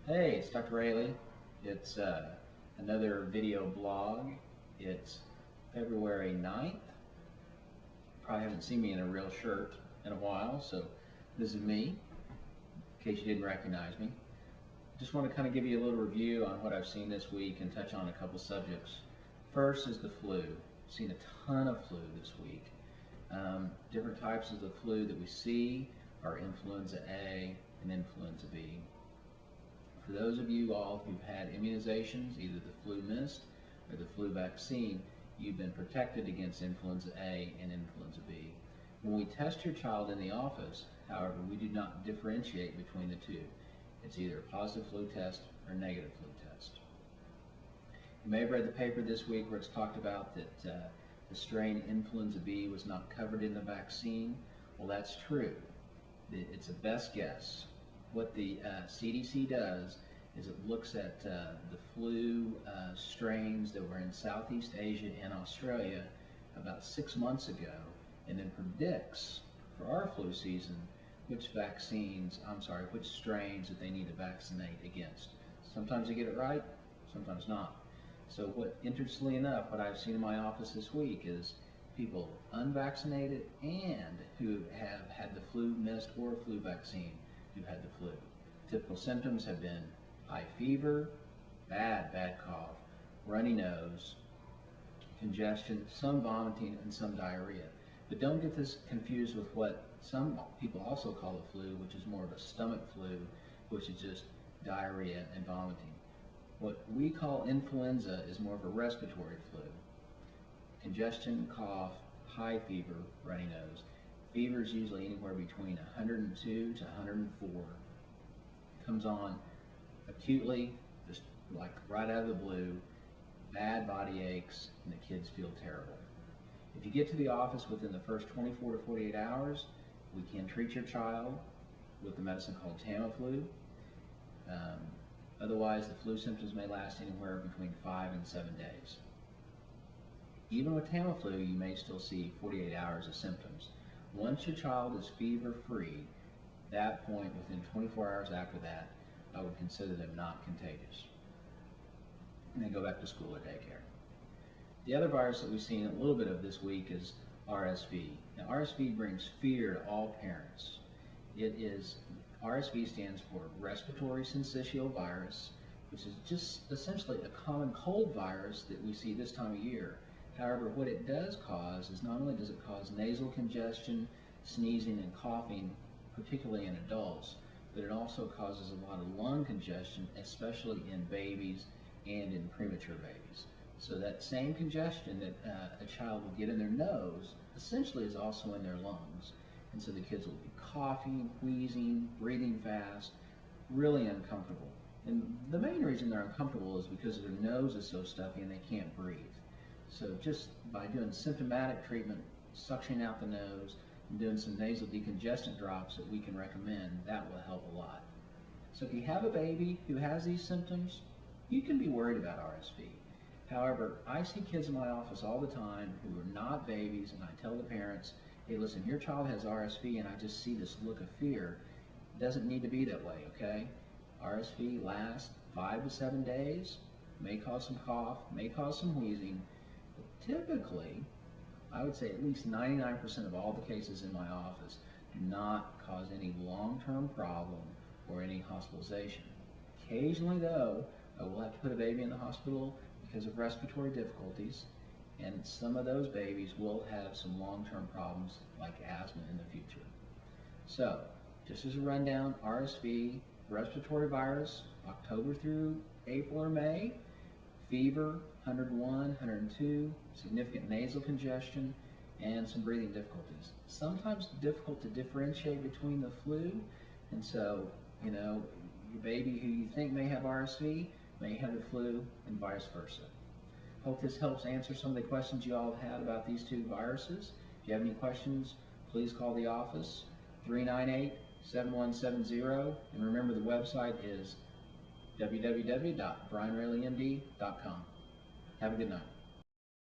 Hey, it's Dr. Rayleigh. It's another video blog. It's February 9th. Probably haven't seen me in a real shirt in a while, so this is me, in case you didn't recognize me. Just want to kind of give you a little review on what I've seen this week and touch on a couple subjects. First is the flu. I've seen a ton of flu this week. Different types of the flu that we see are influenza A and influenza B. For those of you all who've had immunizations, either the flu mist or the flu vaccine, you've been protected against influenza A and influenza B. When we test your child in the office, however, we do not differentiate between the two. It's either a positive flu test or negative flu test. You may have read the paper this week where it's talked about that the strain influenza B was not covered in the vaccine. Well, that's true. It's a best guess. What the CDC does is it looks at the flu strains that were in Southeast Asia and Australia about 6 months ago, and then predicts for our flu season which strains that they need to vaccinate against. Sometimes they get it right, sometimes not. So interestingly enough, what I've seen in my office this week is people unvaccinated and who have had the flu mist or flu vaccine who had the flu. Typical symptoms have been high fever, bad cough, runny nose, congestion, some vomiting, and some diarrhea. But don't get this confused with what some people also call the flu, which is more of a stomach flu, which is just diarrhea and vomiting. What we call influenza is more of a respiratory flu. Congestion, cough, high fever, runny nose. Fever is usually anywhere between 102 to 104. It comes on acutely, just like right out of the blue, bad body aches, and the kids feel terrible. If you get to the office within the first 24 to 48 hours, we can treat your child with the medicine called Tamiflu. Otherwise, the flu symptoms may last anywhere between 5 and 7 days. Even with Tamiflu, you may still see 48 hours of symptoms. Once your child is fever-free, that point, within 24 hours after that, I would consider them not contagious. And then go back to school or daycare. The other virus that we've seen a little bit of this week is RSV. Now, RSV brings fear to all parents. RSV stands for respiratory syncytial virus, which is just essentially a common cold virus that we see this time of year. However, what it does cause is not only does it cause nasal congestion, sneezing, and coughing, particularly in adults, but it also causes a lot of lung congestion, especially in babies and in premature babies. So that same congestion that a child will get in their nose essentially is also in their lungs. And so the kids will be coughing, wheezing, breathing fast, really uncomfortable. And the main reason they're uncomfortable is because their nose is so stuffy and they can't breathe. So just by doing symptomatic treatment, suctioning out the nose, and doing some nasal decongestant drops that we can recommend, that will help a lot. So if you have a baby who has these symptoms, you can be worried about RSV. However, I see kids in my office all the time who are not babies, and I tell the parents, hey, listen, your child has RSV and I just see this look of fear. It doesn't need to be that way, okay? RSV lasts 5 to 7 days, may cause some cough, may cause some wheezing. But typically, I would say at least 99% of all the cases in my office do not cause any long-term problem or any hospitalization. Occasionally, though, I will have to put a baby in the hospital because of respiratory difficulties, and some of those babies will have some long-term problems like asthma in the future. So, just as a rundown, RSV, respiratory virus, October through April or May, fever, 101, 102, significant nasal congestion, and some breathing difficulties. Sometimes difficult to differentiate between the flu, and so, your baby who you think may have RSV may have the flu, and vice versa. Hope this helps answer some of the questions you all have had about these two viruses. If you have any questions, please call the office, 398-7170, and remember the website is www.brianrayleighmd.com. Have a good night.